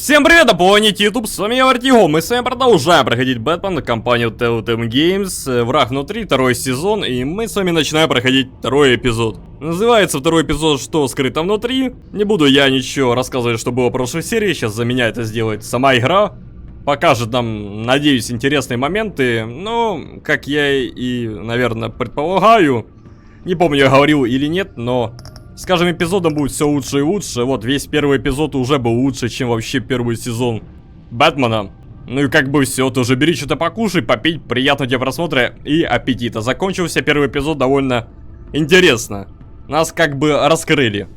Всем привет, на планете YouTube, с вами я, VERTIGOSHOW. Мы с вами продолжаем проходить Бэтмен на компанию Telltale, Враг внутри, второй сезон, и мы с вами начинаем проходить второй эпизод. Называется второй эпизод «Что скрыто внутри». Не буду я ничего рассказывать, что было в прошлой серии, сейчас за меня это сделает сама игра. Покажет нам, надеюсь, интересные моменты, но, как я и, наверное, предполагаю, не помню, я говорил или нет, но... С каждым эпизодом будет все лучше и лучше. Вот, весь первый эпизод уже был лучше, чем вообще первый сезон Бэтмена. Ну и как бы все, тоже бери что-то покушай, попить, приятного тебе просмотра и аппетита. Закончился первый эпизод довольно интересно. Нас как бы раскрыли.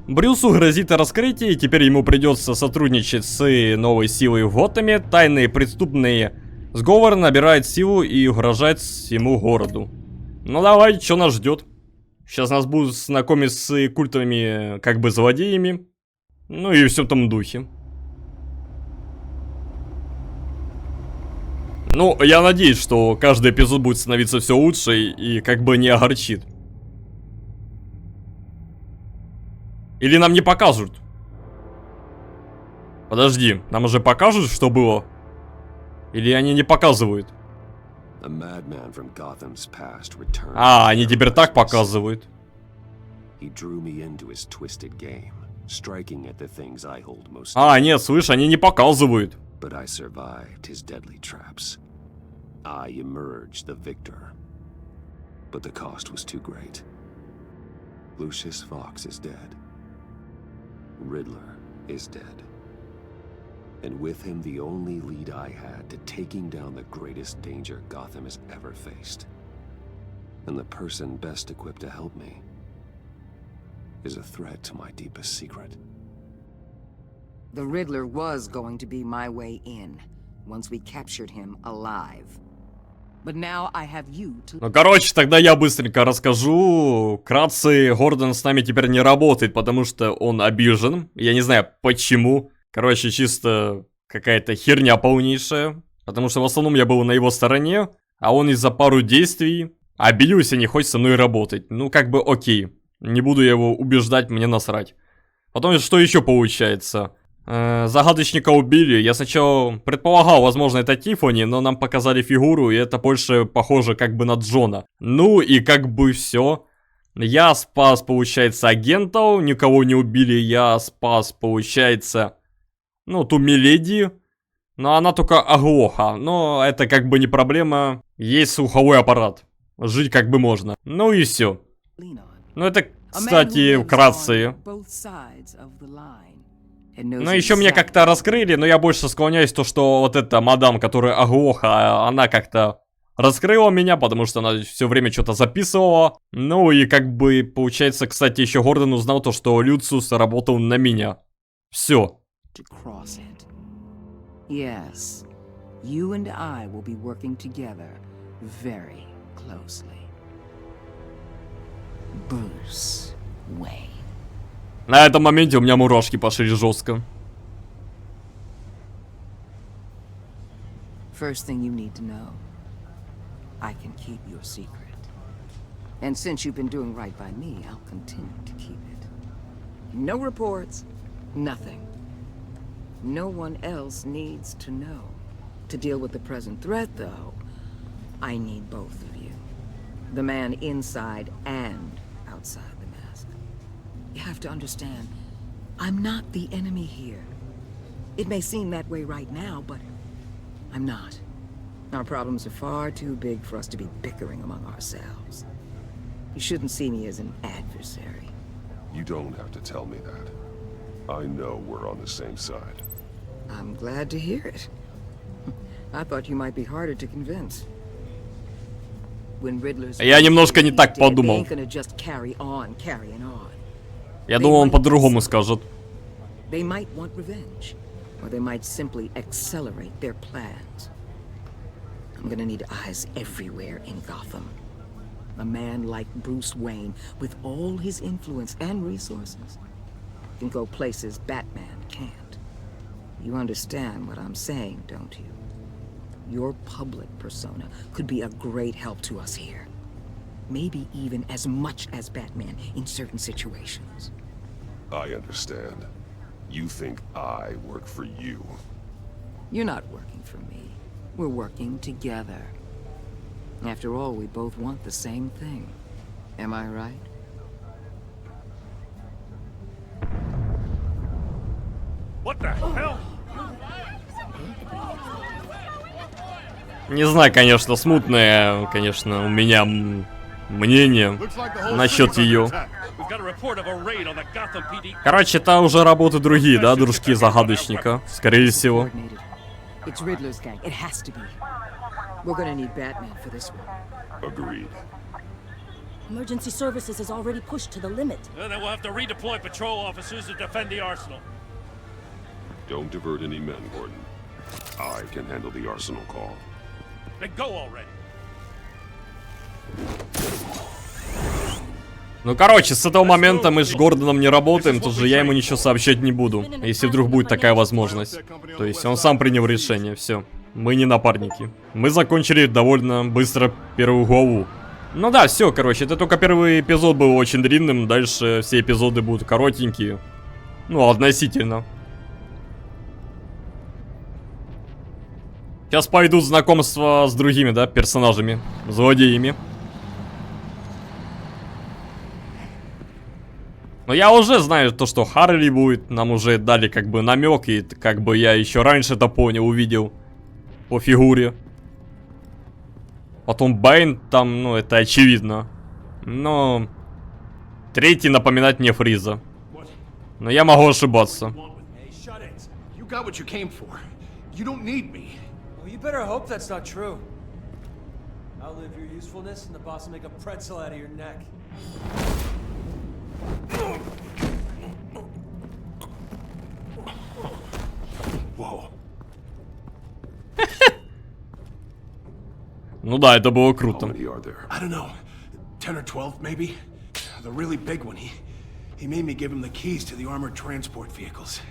Брюсу грозит раскрытие, и теперь ему придется сотрудничать с новой силой в Готэме. Тайные преступные сговоры набирают силу и угрожают всему городу. Ну давай, что нас ждет? Сейчас нас будут знакомить с культовыми, как бы, злодеями. Ну и все в том духе. Ну, я надеюсь, что каждый эпизод будет становиться все лучше и как бы не огорчит. Или нам не покажут? Подожди, нам уже покажут, что было? Или они не показывают? А, они теперь так показывают. А, нет, слышь, они не показывают. And with him the only lead I had to taking down the greatest danger Gotham has ever faced. And the person best equipped to help me is a threat to my deepest secret. The Riddler was going to be my way in, once we captured him alive. But now I have you to... Ну, короче, тогда я быстренько расскажу. Вкратце, Гордон с нами теперь не работает, потому что он обижен. Я не знаю, почему. Короче, чисто какая-то херня полнейшая. Потому что в основном я был на его стороне, а он из-за пару действий обиделся и не хочет со мной работать. Ну, как бы окей. Не буду я его убеждать, мне насрать. Потом, что еще получается? Загадочника убили. Я сначала предполагал, возможно, это Тиффани, но нам показали фигуру, и это больше похоже как бы на Джона. Ну и как бы все. Я спас, получается, агентов, никого не убили. Я спас, получается... Ну, ту Миледи, но она только оглоха, но это как бы не проблема, есть слуховой аппарат, жить как бы можно, ну и все. Ну это, кстати, вкратце. Ну еще меня как-то раскрыли, но я больше склоняюсь то, что вот эта мадам, которая оглоха, она как-то раскрыла меня, потому что она все время что-то записывала. Ну и как бы, получается, кстати, еще Гордон узнал то, что Люциус работал на меня. Все. To cross it. Yes, you and I will be working together very closely. Bruce Wayne. На этом моменте у меня мурашки пошли жестко. First thing you need to know, I can keep your secret. And since you've been doing right by me, I'll continue to keep it. No reports, nothing. No one else needs to know. To deal with the present threat, though, I need both of you. The man inside and outside the mask. You have to understand, I'm not the enemy here. It may seem that way right now, but I'm not. Our problems are far too big for us to be bickering among ourselves. You shouldn't see me as an adversary. You don't have to tell me that. I know we're on the same side. I'm glad to hear it. I thought you might be harder to convince. When Riddler's... Я немножко не так подумал. Я думал, он по-другому скажет. They might want revenge, or they might simply accelerate their plans. I'm gonna need eyes everywhere in Gotham. A man like Bruce Wayne, with all his influence and resources, can go places Batman can't. You understand what I'm saying, don't you? Your public persona could be a great help to us here. Maybe even as much as Batman in certain situations. I understand. You think I work for you? You're not working for me. We're working together. After all, we both want the same thing. Am I right? What the hell? Не знаю, конечно, смутное, конечно, у меня мнение насчет ее. Короче, это уже работы другие, да, дружки загадочника, скорее всего. It's Riddler's gang. It has to be. We're gonna need Batman for this one. Agreed. Emergency services is already pushed to the limit. Then we'll have to redeploy patrol officers to defend the arsenal. Don't divert any men, Gordon. I can handle the arsenal call. Then go already. Ну, короче, с этого момента мы с Гордоном не работаем, тут же я ему ничего сообщать не буду, если вдруг будет такая возможность. То есть он сам принял решение, все. Мы не напарники. Мы закончили довольно быстро первую главу. Ну да, все, короче, это только первый эпизод был очень длинным, дальше все эпизоды будут коротенькие. Ну, относительно. Сейчас пойдут знакомства с другими, да, персонажами, злодеями. Но я уже знаю то, что Харли будет, нам уже дали как бы намек, и как бы я еще раньше это понял, увидел по фигуре. Потом Бэйн там, ну это очевидно. Но третий напоминает мне Фриза. Но я могу ошибаться. Ну да, это было круто. I don't know, 10 or 12 maybe. The really big one. He made me give him the keys to the armored transport vehicles.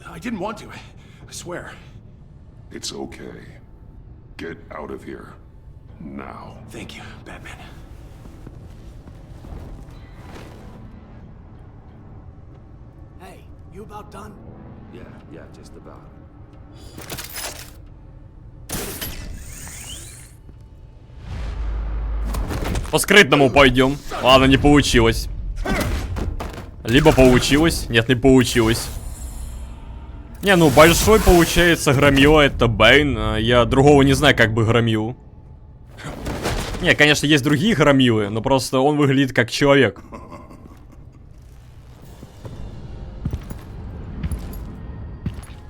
I didn't want to, I swear. It's okay. Get out of here. Now. Thank you, Batman. Hey, you about done? Yeah, just about. По скрытному пойдем. Ладно, не получилось. Либо получилось. Нет, не получилось. Не, ну большой получается громила, это Бэйн. Я другого не знаю, как бы громил. Не, конечно, есть другие громилы, но просто он выглядит как человек.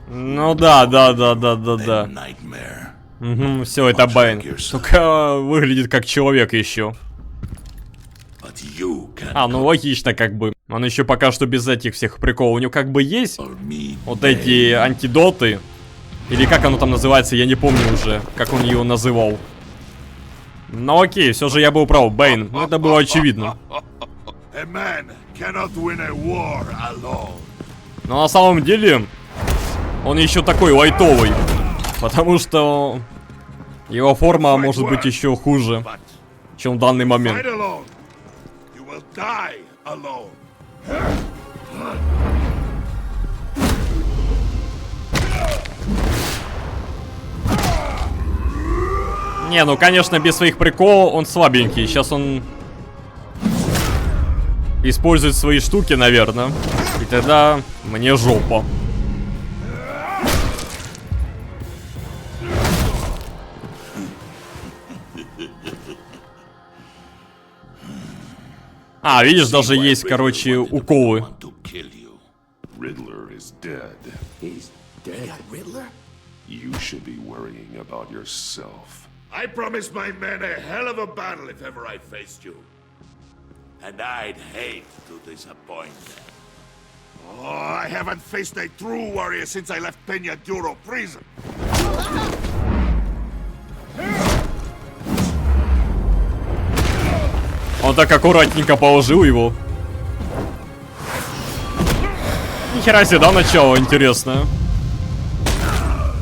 Ну да. Угу, все, это Бэйн. Только выглядит как человек еще. А, ну логично, как бы. Он еще пока что без этих всех приколов. У него как бы есть вот эти антидоты. Или как оно там называется, я не помню уже, как он его называл. Ну окей, все же я был прав, Бэйн. Ну, это было очевидно. Но на самом деле, он еще такой лайтовый. Потому что его форма может быть еще хуже, чем в данный момент. Не, ну конечно, без своих приколов он слабенький. Сейчас он использует свои штуки, наверное. И тогда мне жопа. А, видишь, даже есть, короче, уколы. Riddler is dead. He's dead. Riddler? You should be worrying about yourself. I promised my men a hell of a battle if ever I faced you. And I'd hate to disappoint them. Oh, I haven't faced a true warrior since I left Peña Duro prison. Он так аккуратненько положил его. Нихера себе, да, начало интересное.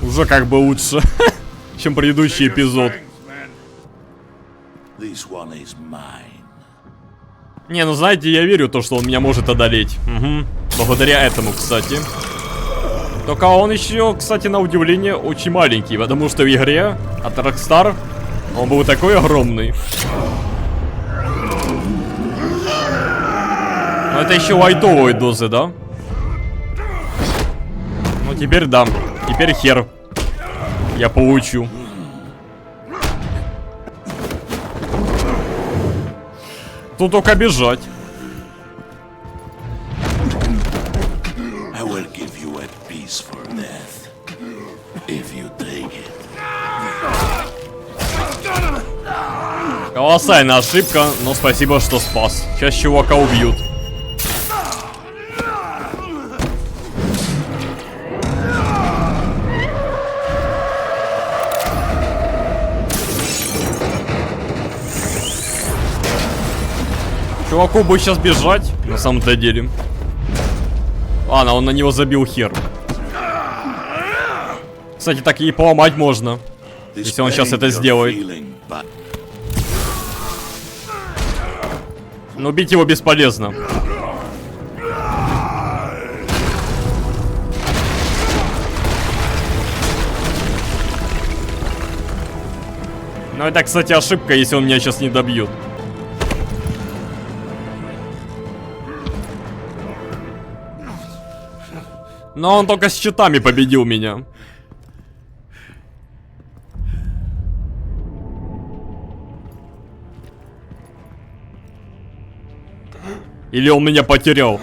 Уже как бы лучше, чем предыдущий эпизод. Не, ну знаете, я верю в то, что он меня может одолеть. Угу. Благодаря этому, кстати. Только он еще, кстати, на удивление, очень маленький, потому что в игре от Rockstar он был такой огромный. Но это еще лайтовые дозы, да? Ну теперь да, теперь хер я получу. Тут только бежать. Колоссальная ошибка, но спасибо, что спас. Сейчас чувака убьют. Чуваку бы сейчас бежать, на самом-то деле. Ладно, он на него забил хер. Кстати, так и поломать можно, если он сейчас это сделает. Но убить его бесполезно. Но это, кстати, ошибка, если он меня сейчас не добьет. Но он только с щитами победил меня. Или он меня потерял?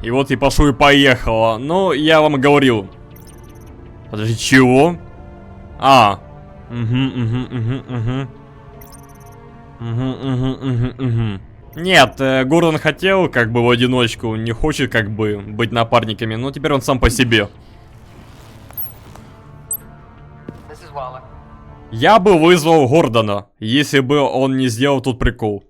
И вот и пошло и поехало. Ну, я вам говорил. Подожди, чего? Нет, Гордон хотел как бы в одиночку, не хочет как бы быть напарниками, но теперь он сам по себе. Я бы вызвал Гордона, если бы он не сделал тут прикол.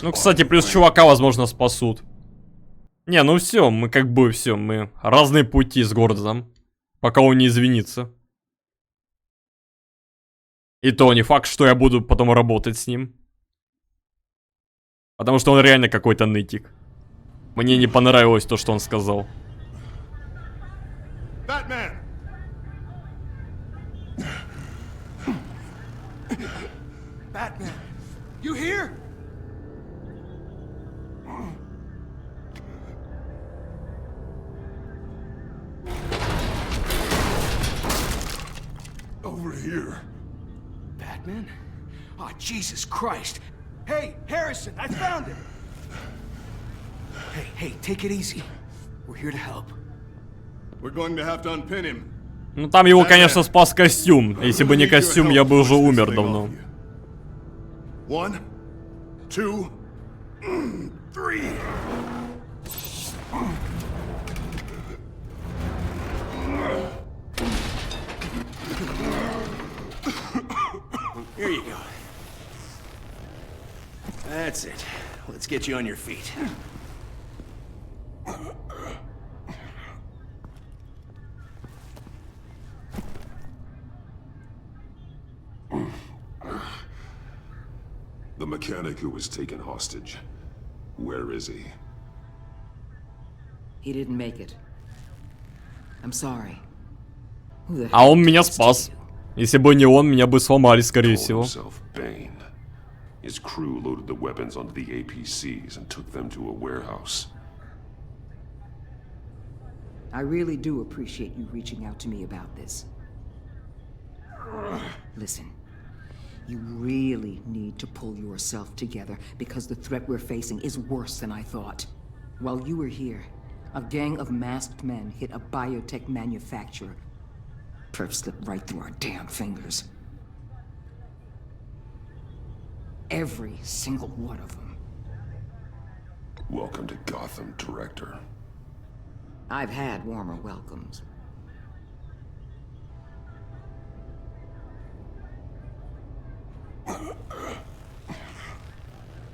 Ну, кстати, плюс чувака, возможно, спасут. Не, ну все, мы как бы все, мы разные пути с Гордоном, пока он не извинится. И то не факт, что я буду потом работать с ним. Потому что он реально какой-то нытик. Мне не понравилось то, что он сказал. Batman! Batman, you here? Over here. Batman? Oh, Jesus Christ. Hey, Harrison, I found him. Hey, take it easy. We're here to help. We're going to have to unpin him. Ну там его, конечно, спас костюм. Если бы не костюм, я бы уже умер давно. 1, 2, 3. Here you go. That's it. Let's get you on your feet. The mechanic who was taken hostage. Where is he? He didn't make it. I'm sorry. А он меня спас. Если бы не он, меня бы сломали, скорее всего. His crew loaded the weapons onto the APCs and took them to a warehouse. I really do appreciate you reaching out to me about this. Listen, you really need to pull yourself together because the threat we're facing is worse than I thought. While you were here, a gang of masked men hit a biotech manufacturer. Perp slipped right through our damn fingers. Every single one of them. Welcome to Gotham, Director. I've had warmer welcomes.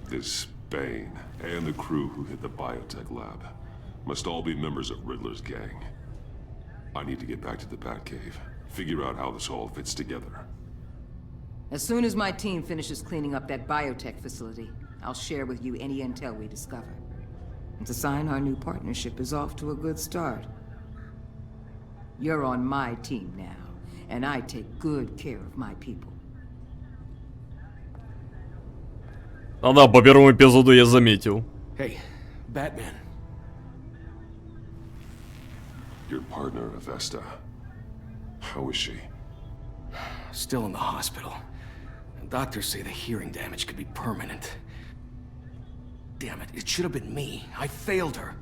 This Bane and the crew who hit the biotech lab must all be members of Riddler's gang. I need to get back to the Batcave, figure out how this all fits together. As soon as my team finishes cleaning up that biotech facility, I'll share with you any intel we discover. And to sign our new partnership is off to a good start. You're on my team now, and I take good care of my people. Да, по первому эпизоду я заметил. Hey, Batman. Your partner, Avesta. How is she? Still in the hospital. Doctors say the hearing damage could be permanent. Damn it, it should have been me. I failed her.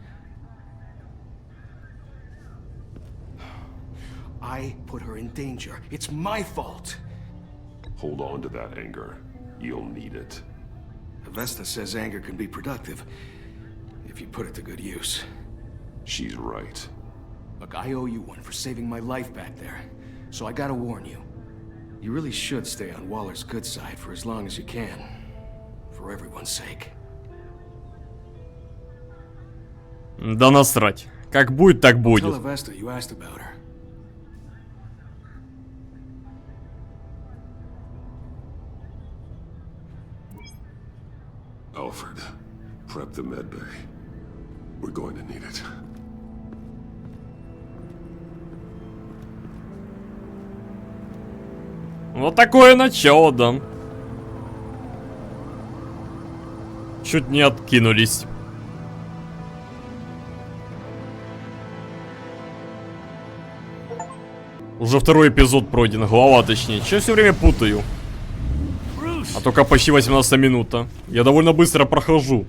I put her in danger. It's my fault. Hold on to that anger. You'll need it. Avesta says anger can be productive, if you put it to good use. She's right. Look, I owe you one for saving my life back there, so I gotta warn you. You really should stay on Waller's good side for as long as you can. For everyone's sake. Да насрать. Как будет, так Tell будет. Avesta you asked about her. Alfred, prep the med bay. We're going to need it. Вот такое начало, да. Чуть не откинулись. Уже второй эпизод пройден, глава точнее. Чё все время путаю? А только почти 18 минута. Я довольно быстро прохожу.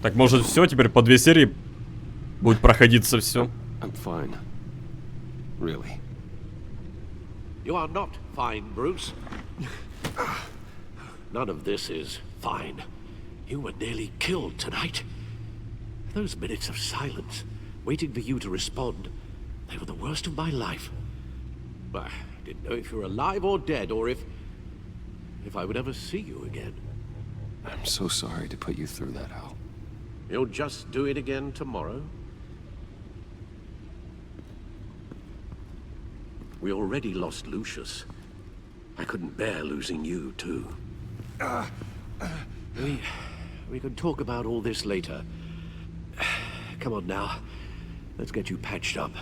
Так может все, теперь по 2 серии будет проходиться все. I'm fine. Really. You are not fine, Bruce. None of this is fine. You were nearly killed tonight. Those minutes of silence, waiting for you to respond, they were the worst of my life. I didn't know if you were alive or dead, or if I would ever see you again. I'm so sorry to put you through that, Al. You'll just do it again tomorrow? We already lost Lucius. I couldn't bear losing you, too. We can talk about all this later. Come on now. Let's get you patched up.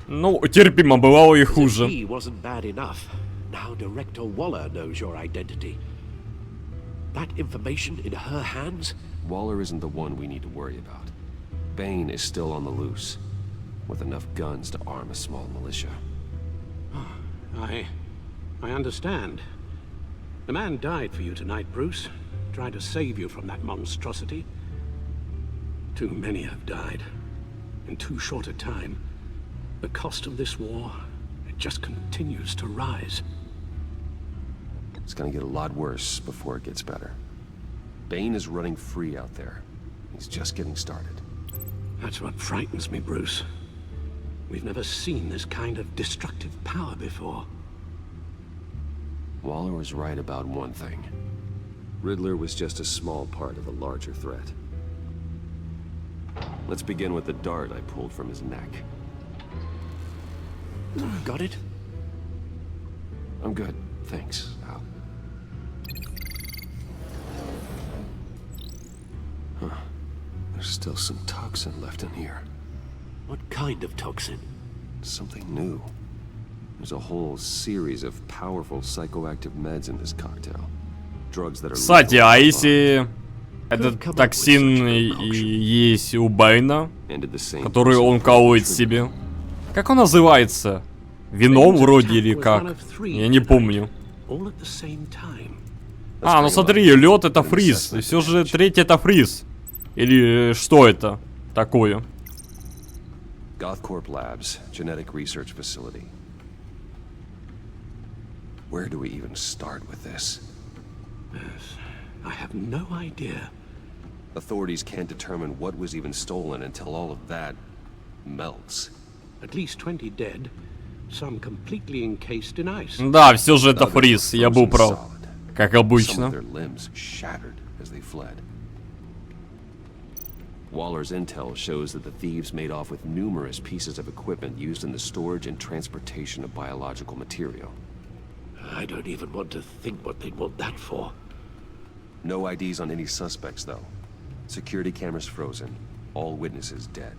Ну, терпимо, бывало и хуже. He wasn't bad enough. Now Director Waller knows your identity. That information in her hands? Waller isn't the one we need to worry about. Bane is still on the loose, with enough guns to arm a small militia. I understand. The man died for you tonight, Bruce. Trying to save you from that monstrosity. Too many have died. In too short a time. The cost of this war, it just continues to rise. It's gonna get a lot worse before it gets better. Bane is running free out there. He's just getting started. That's what frightens me, Bruce. We've never seen this kind of destructive power before. Waller was right about one thing. Riddler was just a small part of a larger threat. Let's begin with the dart I pulled from his neck. Got it? I'm good, thanks, Al. Huh. There's still some toxin left in here. What kind of toxin? Something new. There's a whole series of powerful psychoactive meds in this cocktail. Drugs that are... Кстати, а если этот токсин и есть у Бэйна, который он колоет себе? Как он называется? Вином вроде или как? Я не помню. А, ну смотри, лед это фриз. И все же третий это фриз. Или что это такое? Gothcorp Labs, genetic research facility. Where do we even start with this? Yes, I have no idea. Authorities can't determine what was even stolen until all of that melts. At least 20 dead, some completely encased in ice. Да, все же это фриз, я был прав. Как Some of обычно. their limbs shattered as they fled. Waller's intel shows that the thieves made off with numerous pieces of equipment used in the storage and transportation of biological material. I don't even want to think what they'd want that for. No IDs on any suspects, though. Security cameras frozen. All witnesses dead.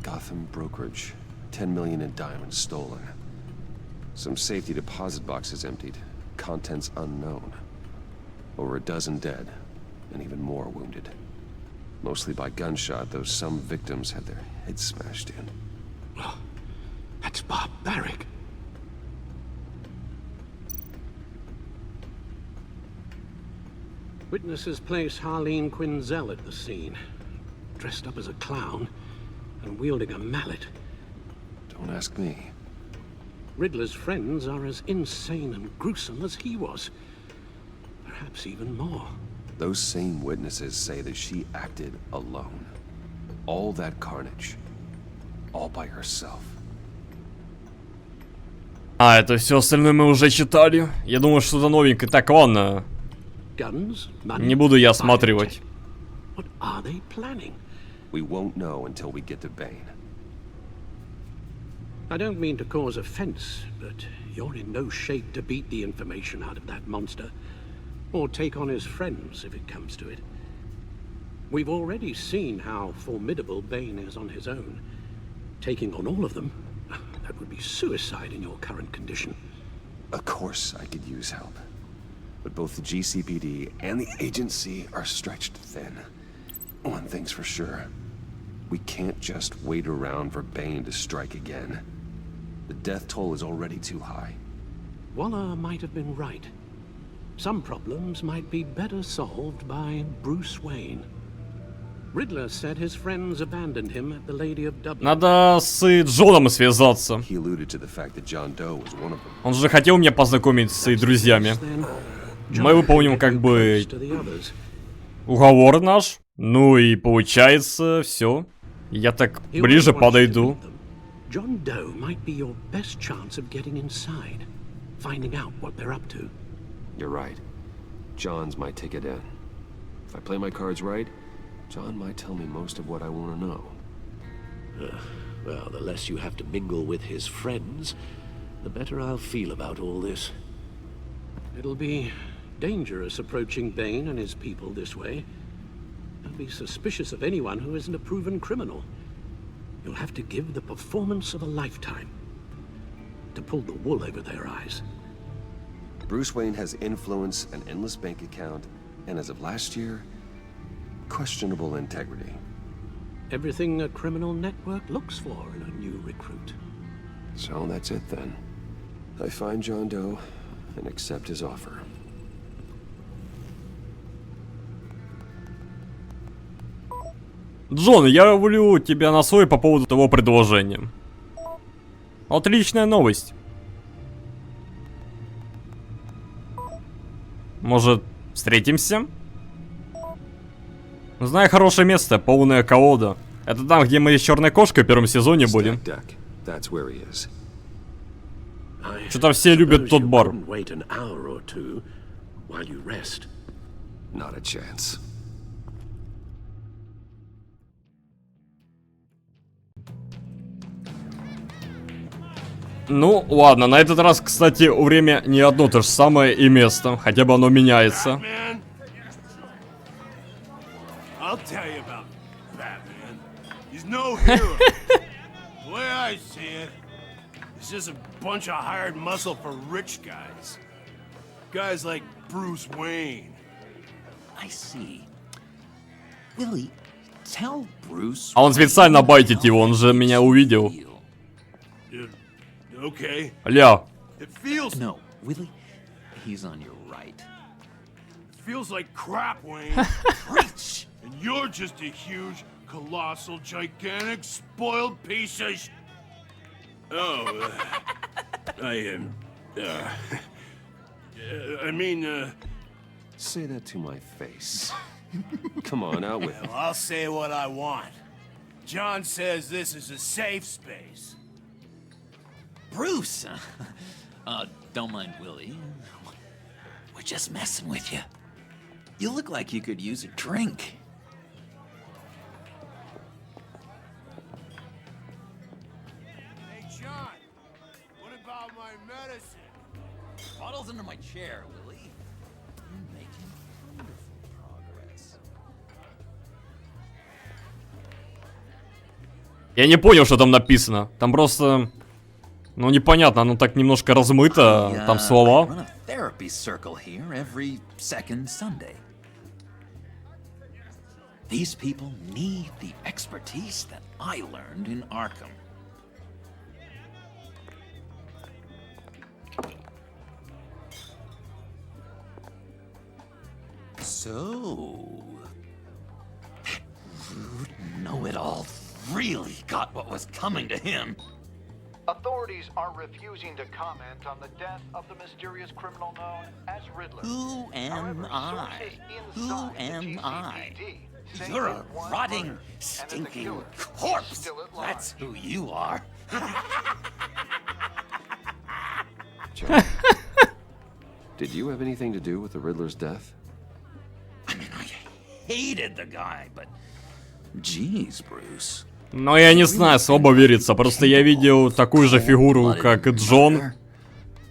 Gotham brokerage. 10 million in diamonds stolen. Some safety deposit boxes emptied. Contents unknown. Over a dozen dead, and even more wounded. Mostly by gunshot, though some victims had their heads smashed in. Oh, that's barbaric. Witnesses place Harleen Quinzel at the scene, dressed up as a clown and wielding a mallet. Don't ask me. Riddler's friends are as insane and gruesome as he was. Perhaps even more. Those same witnesses say that she acted alone. All that carnage. All by herself. А, это все остальное мы уже читали. Я думаю, что-то новенькое. Так, ладно. Guns, money, Не буду я осматривать. What are they planning? We won't know until we get to Bane. I don't mean to cause offense, but you're in no shape to beat the information out of that monster. Or take on his friends, if it comes to it. We've already seen how formidable Bane is on his own. Taking on all of them, that would be suicide in your current condition. Of course I could use help. But both the GCPD and the agency are stretched thin. One thing's for sure. We can't just wait around for Bane to strike again. The death toll is already too high. Waller might have been right. Some problems might be better solved by Bruce Wayne. Riddler said his friends abandoned him at the Lady of Dublin. Надо с Джоном связаться. He alluded to the fact that John Doe was one of them. Он же хотел меня познакомить с друзьями. Мы выполним как бы уговор наш. Ну и получается все. Я так ближе подойду. John Doe might be your best chance of getting inside, finding out what they're up to. You're right. John's my ticket in. If I play my cards right, John might tell me most of what I want to know. Well, the less you have to mingle with his friends, the better I'll feel about all this. It'll be dangerous approaching Bane and his people this way. They'll be suspicious of anyone who isn't a proven criminal. You'll have to give the performance of a lifetime to pull the wool over their eyes. Bruce Wayne has influence, an endless bank account, and as of last year, questionable integrity. Everything a criminal network looks for in a new recruit. So that's it then. I find John Doe and accept his offer. Джон, я ловлю тебя на свой по поводу того предложения. Отличная новость. Может, встретимся? Знаю хорошее место, полная колода. Это там, где мы с черной кошкой в первом сезоне были. Что-то все любят тот бар. Ну, ладно, на этот раз, кстати, время не одно то же самое и место. Хотя бы оно меняется. I'll tell you about Batman. He's no hero. The way I see it, he's just a bunch of hired muscle for rich guys. Guys like Bruce Wayne. I see. Willie, tell Bruce. А он специально байтит его, он же меня увидел. Okay. Ля. It feels. No, Willie, he's on your right. Feels like crap, Wayne. Preach. And you're just a huge, colossal, gigantic, spoiled piece of Say that to my face. Come on, out with it. Well, I'll say what I want. John says this is a safe space. Bruce! Don't mind Willie. We're just messing with you. You look like you could use a drink. Hey, John, what about my medicine? Bottle's under my chair, Willie. You're making wonderful progress. Я не понял, что там написано. Там просто... Ну, непонятно, оно так немножко размыто, там слова. I run a therapy circle here every second Sunday. These people need the expertise that I learned in Arkham. So, that rude know-it-all really got what was coming to him. Authorities are refusing to comment on the death of the mysterious criminal known as Riddler. Who am However, I? sources Who inside the am I? GCPD say You're a that one rotting, murdered, and that the stinking killer is corpse. still at large. That's who you are. John, did you have anything to do with the Riddler's death? I mean, I hated the guy, but jeez, Bruce. Но я не знаю, слабо верится. Просто я видел такую же фигуру, как Джон.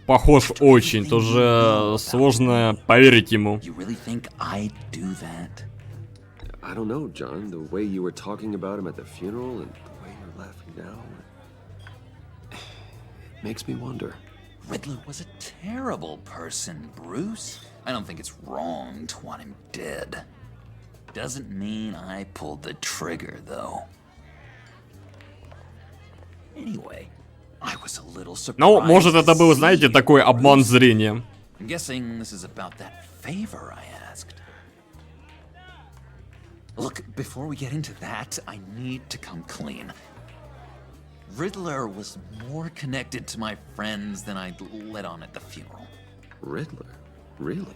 Похож очень. Тоже сложно поверить ему. You really think I'd do that? I don't know, John. The way you were talking about him at the funeral and the way you're laughing now. It makes me wonder. Riddler was a terrible person, Bruce. I don't think it's wrong to want him dead. Doesn't mean I pulled the trigger, though. Anyway, I was a little surprised. Ну, может, это был, знаете, такой обман зрения. I'm guessing this is about that favor I asked. Look, before we get into that, I need to come clean. Riddler was more connected to my friends than I'd let on at the funeral. Riddler? Really?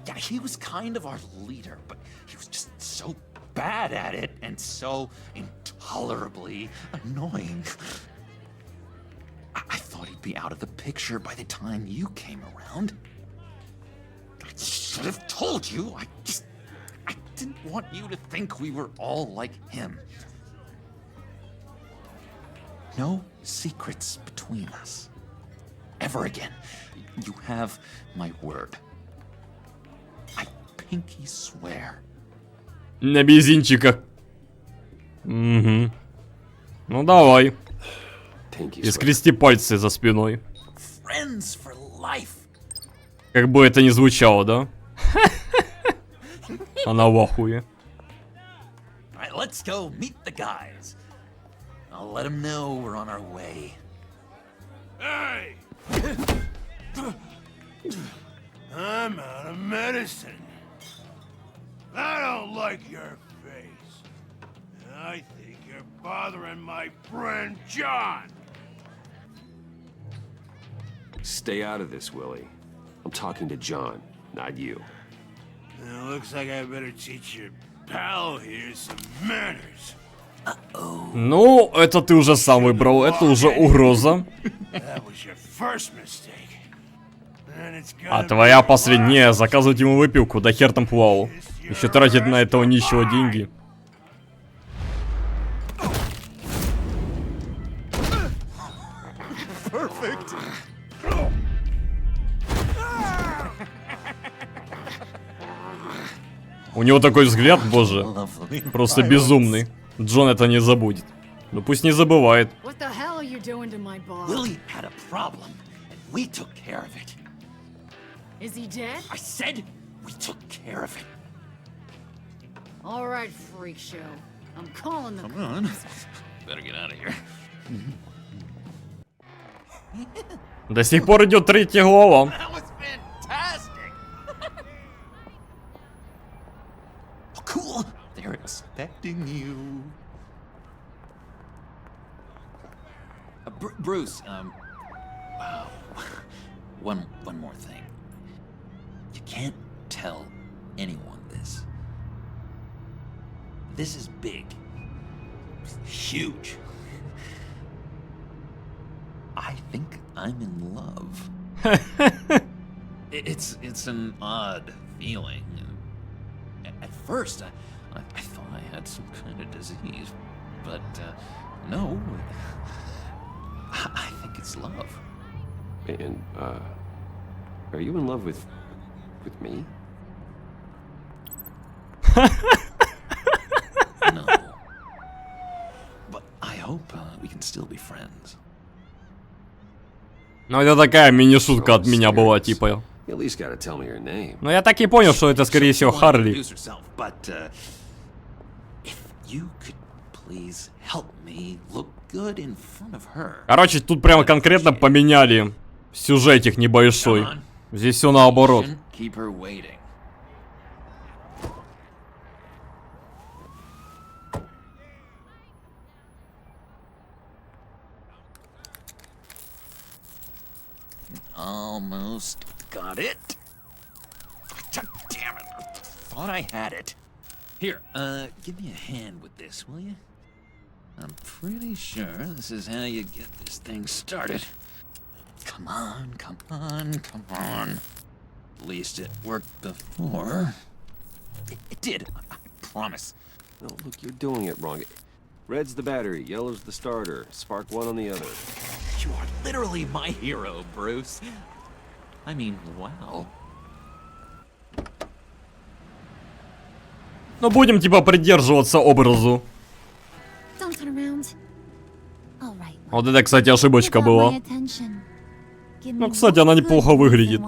Yeah, he was kind of our leader, but he was just so bad at it and so intolerably annoying. I thought he'd be out of the picture by the time you came around. I should have told you. I didn't want you to think we were all like him. No secrets between us. Ever again. You have my word. I pinky swear. На бензинчиках. Угу. Ну давай. И скрести пальцы за спиной. Friends for life. Как бы это ни звучало, да? Она в ахуе. Alright, let's go meet the guys. I'll let them know we're on our way. Hey! I'm out of medicine. I don't like your face. I think you're bothering my friend John. Stay out of this, Willie. I'm talking to John, not you. It looks like I better teach your pal here some manners. Ну, это ты уже сам выбрал, это уже угроза. That was your first mistake. And it's А gonna твоя be последняя, заказывать ему выпивку, да хер там плавал. Еще тратить на этого нищего деньги. perfect. У него такой взгляд, боже, просто безумный. Джон это не забудет. Ну пусть не забывает. What the hell are you doing to my boss? Willie had a problem, and we took care of it. Is he dead? I said we took care of it. All right, freak show. I'm calling the Come on. Better get out of here. До сих пор идет третья глава. That was fantastic. Oh, cool. There it protecting you. Bruce, wow. One more thing. You can't tell anyone this. This is big. Huge. I think I'm in love. It's an odd feeling. At first, I thought I had some kind of disease, but no. I think it's love. And, are you in love with me? No. But I hope we can still be friends. Ну это такая мини-шутка от меня была, типа. You at least gotta tell me your name. Но я так и понял, что это скорее всего Харли. But if you could please help me look good in front of her. Короче, тут прямо конкретно поменяли сюжетик небольшой. Здесь все наоборот. Keep her waiting. Almost got it. Damn it. Thought I had it. Here, give me a hand with this, will you? I'm pretty sure this is how you get this thing started. Come on, come on, come on. At least it worked before. It did, I promise. No, look, you're doing it wrong. Red's the battery, yellow's the starter, spark one on the other. You are literally my hero, Bruce. I mean, wow. Ну будем типа придерживаться образу. Вот это, кстати, ошибочка была. Ну, кстати, она неплохо выглядит.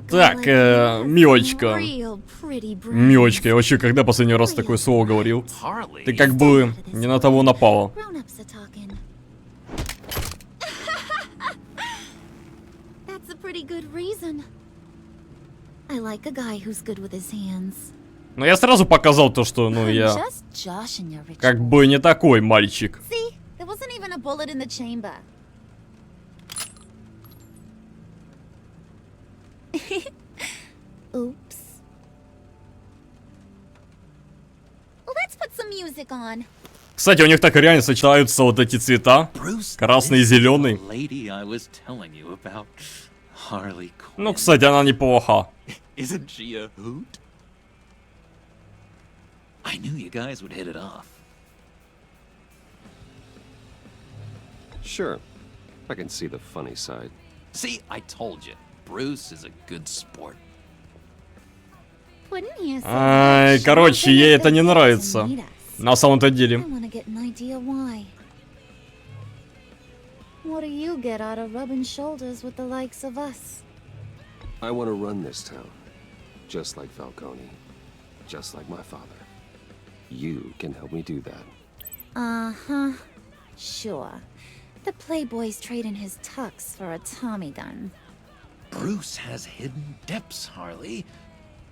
Так, Милочка. Милочка, я вообще когда последний раз такое слово говорил? Ты как бы не на того напала. Но я сразу показал то, что, ну, я как бы не такой мальчик. Кстати, у них так реально сочетаются вот эти цвета. Красный и зеленый. Ну, кстати, она неплоха. I knew you guys would hit it off. Sure. I can see the funny side. See, I told you. Bruce is a good sport. Ай, короче, ей это не нравится. На самом-то деле. What do you get out of rubbing shoulders with the likes of us? I want to run this town. Just like Falcone. Just like my father. You can help me do that. Uh-huh. Sure. The playboy's trading his tux for a Tommy gun. Bruce has hidden depths, Harley.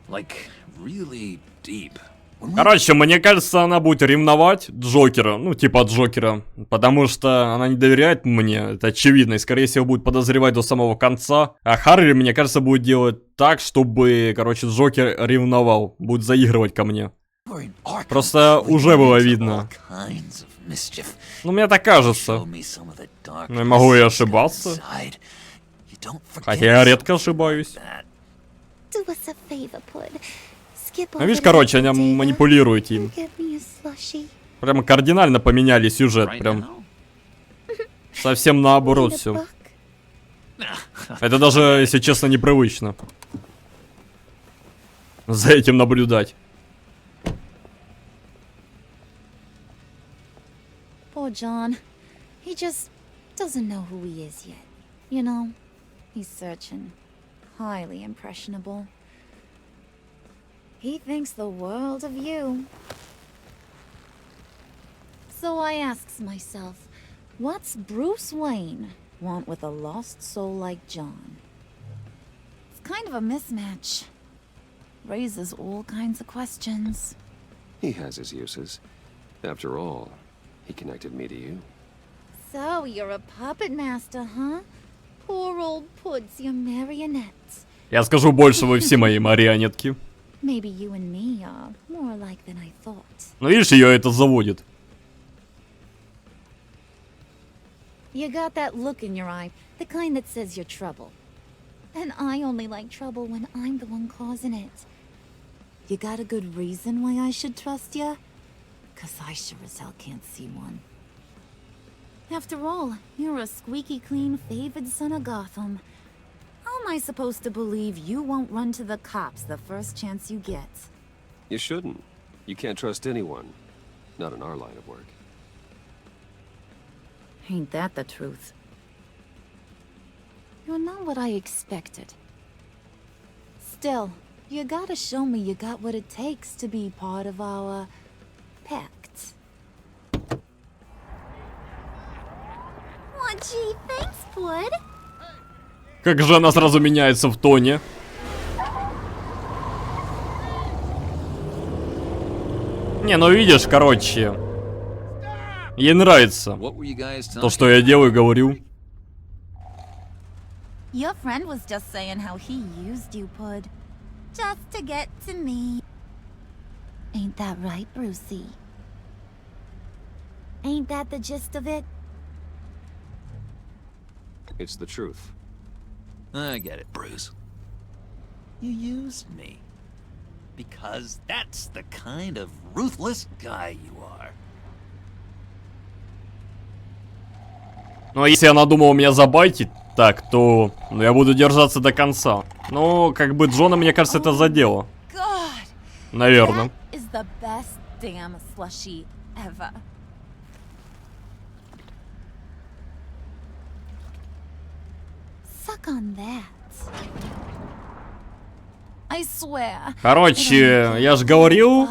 Like, really deep. Короче, мне кажется, она будет ревновать Джокера, ну, типа Джокера, потому что она не доверяет мне, это очевидно, и, скорее всего, будет подозревать до самого конца. А Харли, мне кажется, будет делать так, чтобы, короче, Джокер ревновал, будет заигрывать ко мне. Просто уже было видно. Ну, мне так кажется. Но могу и ошибаться. Хотя я редко ошибаюсь. Ну, видишь, короче, они манипулируют им. Прямо кардинально поменяли сюжет, прям. Совсем наоборот все. Это даже, если честно, непривычно. За этим наблюдать. Poor John. He just doesn't know who he is yet. You know, he's searching. Highly impressionable. He thinks the world of you. So I asks myself, what's Bruce Wayne want with a lost soul like John? It's kind of a mismatch. Raises all kinds of questions. He has his uses. After all, he connected me to you. So, you're a puppet master, huh? Poor old Puds, your marionette. Я скажу больше, вы все мои марионетки. Maybe you and me are more alike than I thought. Ну видишь, ее это заводит. You got that look in your eye, the kind that says you're trouble. And I only like trouble when I'm the one causing it. You got a good reason why I should trust you? 'Cause I sure as hell can't see one. After all, you're a squeaky clean favored son of Gotham. How am I supposed to believe you won't run to the cops the first chance you get? You shouldn't. You can't trust anyone. Not in our line of work. Ain't that the truth? You're not what I expected. Still, you gotta show me you got what it takes to be part of our pact. Oh, gee, thanks, Bud. Как же она сразу меняется в тоне. Не, ну видишь, короче. Ей нравится то, что я делаю, говорю. Your friend was just saying how he used you, Pud. Just to get to me. Ain't that right, Brucey? Ain't that the gist of it? It's the truth. I get it, Bruce. You used me. Because that's the kind of ruthless guy you are. Ну, а если она думала меня забайтить, так, то я буду держаться до конца. Ну, как бы Джона, мне кажется, это задело. Наверное. Короче, я же говорил,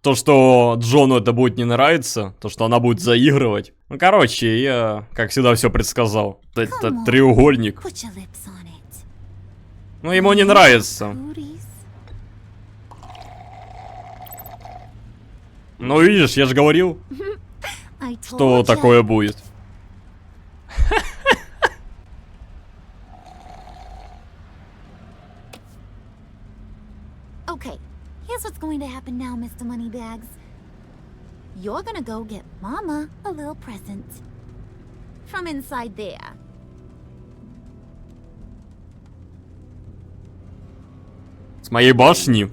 то, что Джону это будет не нравиться, то, что она будет заигрывать. Ну, короче, я, как всегда, все предсказал. Это треугольник. Ну, ему не нравится. Ну, видишь, я же говорил, что такое будет. Okay, here's what's going to happen now, Mr. Moneybags. You're gonna go get Mama a little present. From inside there. С моей башни.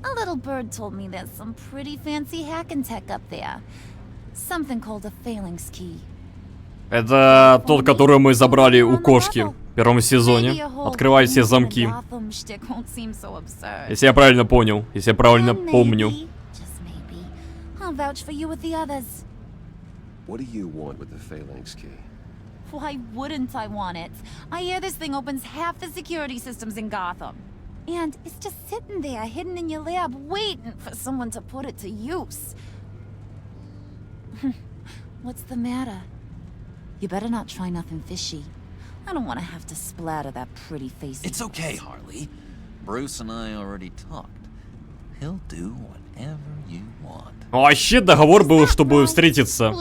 A little bird told me there's some pretty fancy hacking tech up there. Something called a phalanx key. Это тот, который мы забрали у кошки в первом сезоне. Открывай все замки. Если я правильно понял, если я правильно помню. What do you want with the phalanx key? Why wouldn't I want it? I hear this thing opens half the security systems in Gotham. And it's just sitting there, hidden in your lab, waiting for someone to put it to use. What's the matter? You better not try nothing fishy. I don't want to have to splatter that pretty face. It's okay, Harley. Bruce and I already talked. He'll do whatever you want. Вообще договор был, чтобы встретиться.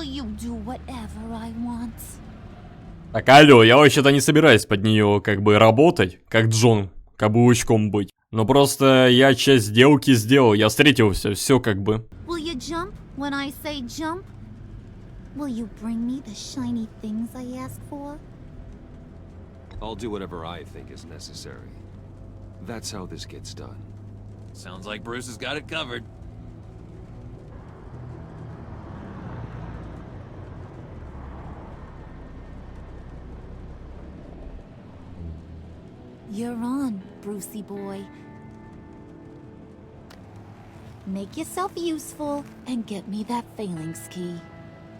Так, алло, я вообще-то не собираюсь под нее как бы работать, как Джон, каблучком быть. Но просто я часть сделки сделал, я встретился, все как бы. Will you bring me the shiny things I ask for? I'll do whatever I think is necessary. That's how this gets done. Sounds like Bruce has got it covered. You're on, Brucey boy. Make yourself useful and get me that phalanx key.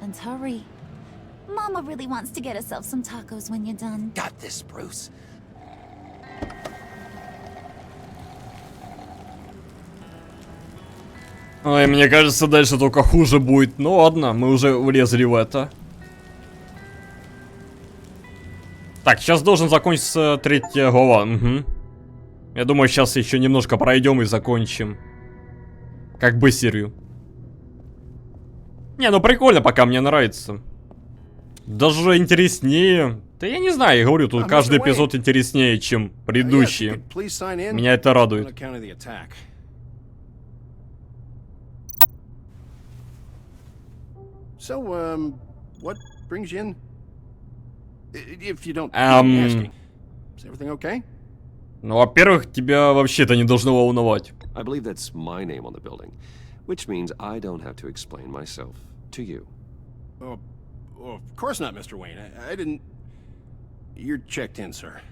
And hurry. Mama really wants to get herself some tacos when you're done. Got this, Bruce. Ой, мне кажется, дальше только хуже будет. Ну ладно, мы уже влезли в это. Так, сейчас должен закончиться 3-я глава. Угу. Я думаю, сейчас еще немножко пройдем и закончим. Как бы серию. Не, ну прикольно, пока мне нравится. Даже интереснее. Да я не знаю, я говорю, тут каждый эпизод интереснее, чем предыдущие. Меня это радует. So, what brings you in? If you don't mind me asking. Is everything okay? Ну, во-первых, тебя вообще-то не должно волновать. I believe that's my name on the building, which means I don't have to explain myself to you. Oh, of course not, Mr. Wayne. I didn't... You're checked in, sir.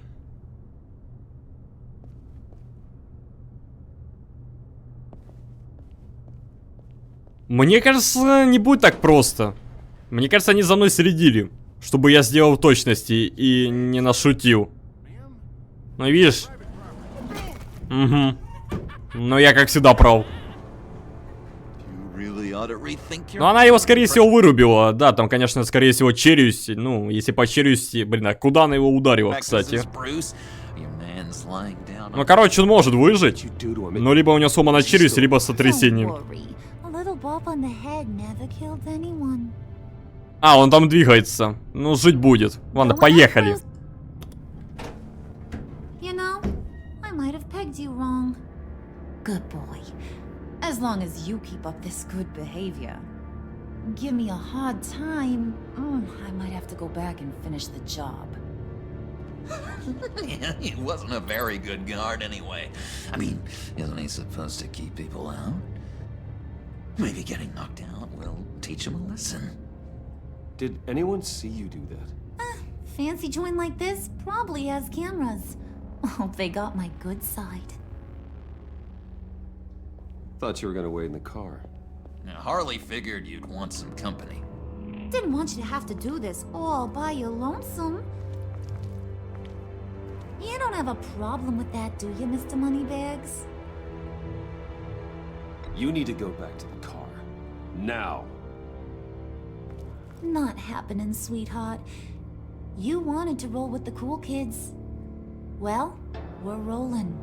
Мне кажется, не будет так просто. Мне кажется, они за мной следили, чтобы я сделал в точности и не нашутил. Ну, видишь? Угу. Но я, как всегда, прав. Но она его, скорее всего, вырубила. Да, там, конечно, скорее всего, челюсть. Ну, если по челюсти... Блин, а куда она его ударила, кстати? Ну, короче, он может выжить. Но либо у него сломана челюсть, либо сотрясение. А, он там двигается. Ну, жить будет. Ладно, поехали. Good boy. As long as you keep up this good behavior. Give me a hard time, I might have to go back and finish the job. He wasn't a very good guard anyway. I mean, isn't he supposed to keep people out? Maybe getting knocked out will teach him a lesson. Did anyone see you do that? Fancy joint like this probably has cameras. Hope they got my good side. Thought you were gonna wait in the car. Now, Harley figured you'd want some company. Didn't want you to have to do this all by your lonesome. You don't have a problem with that, do you, Mr. Moneybags? You need to go back to the car. Now. Not happening, sweetheart. You wanted to roll with the cool kids. Well, we're rolling.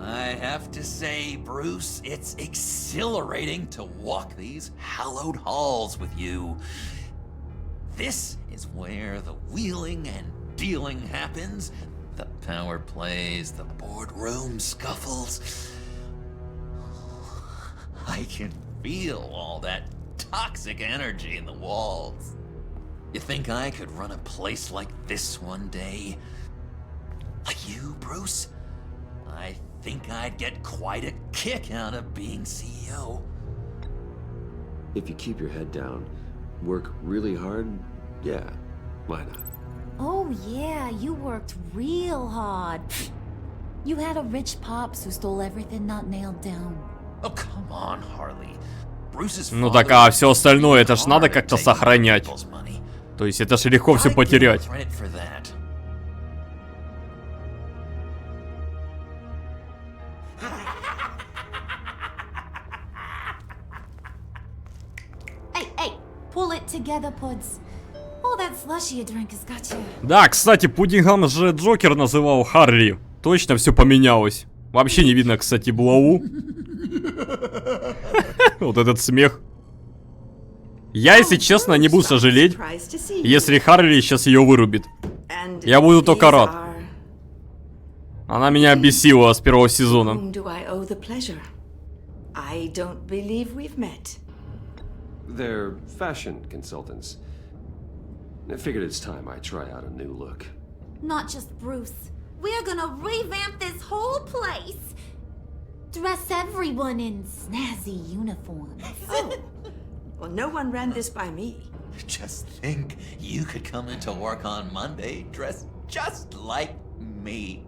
I have to say, Bruce, it's exhilarating to walk these hallowed halls with you. This is where the wheeling and dealing happens, the power plays, the boardroom scuffles. I can feel all that toxic energy in the walls. You think I could run a place like this one day? Like you, Bruce? I think I'd get quite a kick out of being CEO. If you keep your head down, work really hard, yeah, why not? Oh yeah, you worked real hard. You had a rich pops who stole everything not nailed down. Oh, come on, Harley. Bruce's Ну так, а все остальное, это ж надо как-то сохранять. То есть это ж легко все потерять. Pull it together, Puds. All that slushy you drink has got you. Да, кстати, пудингом же Джокер называл Харли. Точно все поменялось. Вообще не видно, кстати, булаву. Вот этот смех. Я, если честно, не буду сожалеть, если Харли сейчас ее вырубит. Я буду только рад. Она меня бесила с первого сезона. They're fashion consultants. I figured it's time I try out a new look. Not just Bruce. We're gonna revamp this whole place. Dress everyone in snazzy uniforms. Oh. Well, no one ran this by me. Just think, you could come into work on Monday dressed just like me.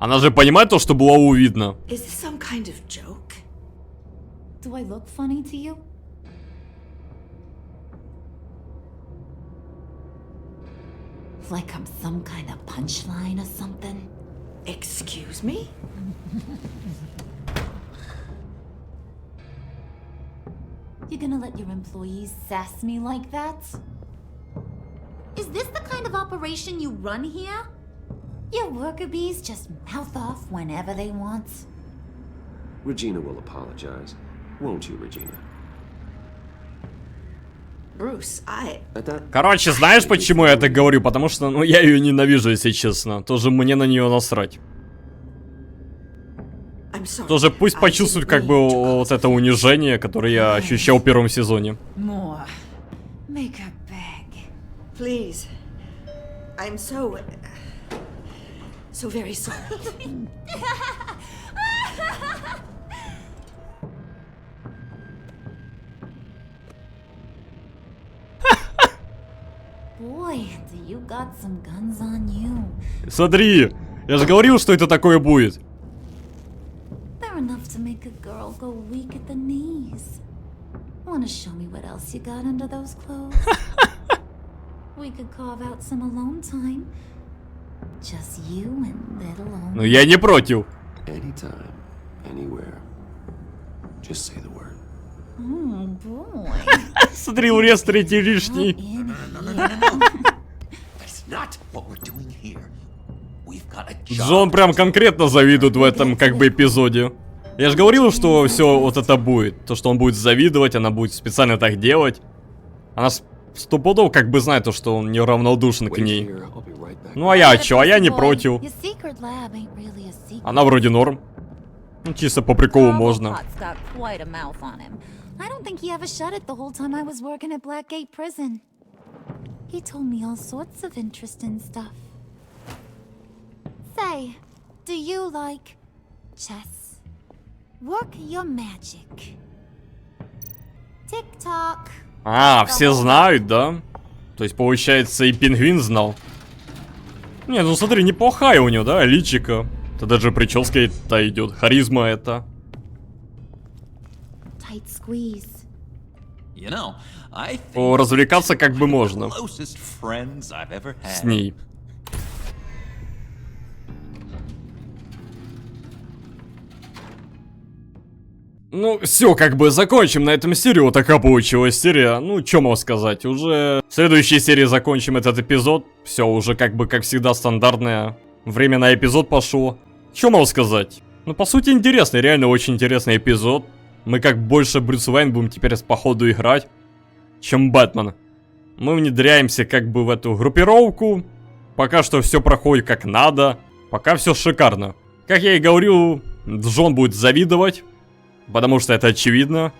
Она же понимает то, что булаву видно. Is this some kind of joke? Do I look funny to you? Like I'm some kind of punchline or something? Excuse me? You gonna let your employees sass me like that? this the kind of operation you run here? Your worker bees just mouth off whenever they want. Regina will apologize. Won't you, Regina? Bruce, Короче, знаешь, почему я так говорю? Потому что, ну, я ее ненавижу, если честно. Тоже мне на нее насрать. Тоже пусть почувствует, как бы, вот это унижение, которое я ощущал в первом сезоне. Boy, do you got some guns on you. Смотри, я же говорил, что это такое будет. They're enough to make a girl go weak at the knees. Wanna show me what else you got under those clothes? We could carve out some alone time. Just you and little old. Ну я не против. Anytime, anywhere. Just say the word. Oh boy. Смотри, урез третий лишний. Джон прям конкретно завидует в этом, как бы, эпизоде. Я же говорил, что все вот это будет. То, что он будет завидовать, она будет специально так делать. Она стопудово как бы знает то, что он неравнодушен к ней. Ну а я чё? А я не против. Она вроде норм. Ну чисто по приколу можно. I don't think he ever shut it the whole time I was working at Blackgate Prison. He told me all sorts of interesting stuff. Say, do you like chess? Work your magic. Tick-tock. А, все знают, да? То есть, получается, и Пингвин знал. Не, ну смотри, неплохая у него, да, личика. Это даже прическа это идет, харизма это. Развлекаться как бы можно с ней. Ну, все, как бы закончим на этом серию. Вот такая получилась серия. Ну, что могу сказать? Уже в следующей серии закончим этот эпизод. Все, уже как бы, как всегда, стандартное время на эпизод пошло. Что могу сказать? Ну, по сути, интересный, реально очень интересный эпизод. Мы как больше Брюс Уэйн будем теперь по ходу играть, чем Бэтмен. Мы внедряемся как бы в эту группировку. Пока что все проходит как надо. Пока все шикарно. Как я и говорил, Джон будет завидовать. Потому что это очевидно.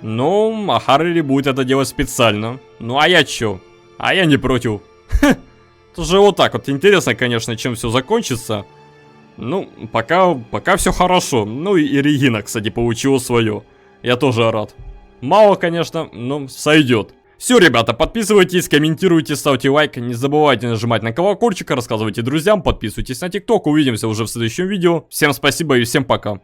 Ну, а Харли будет это делать специально. Ну, а я чё? А я не против. Это же вот так вот. Интересно, конечно, чем все закончится. Ну, пока все хорошо. Ну, и Регина, кстати, получила свое. Я тоже рад. Мало, конечно, но сойдет. Все, ребята, подписывайтесь, комментируйте, ставьте лайк. Не забывайте нажимать на колокольчик, рассказывайте друзьям, подписывайтесь на ТикТок. Увидимся уже в следующем видео. Всем спасибо и всем пока.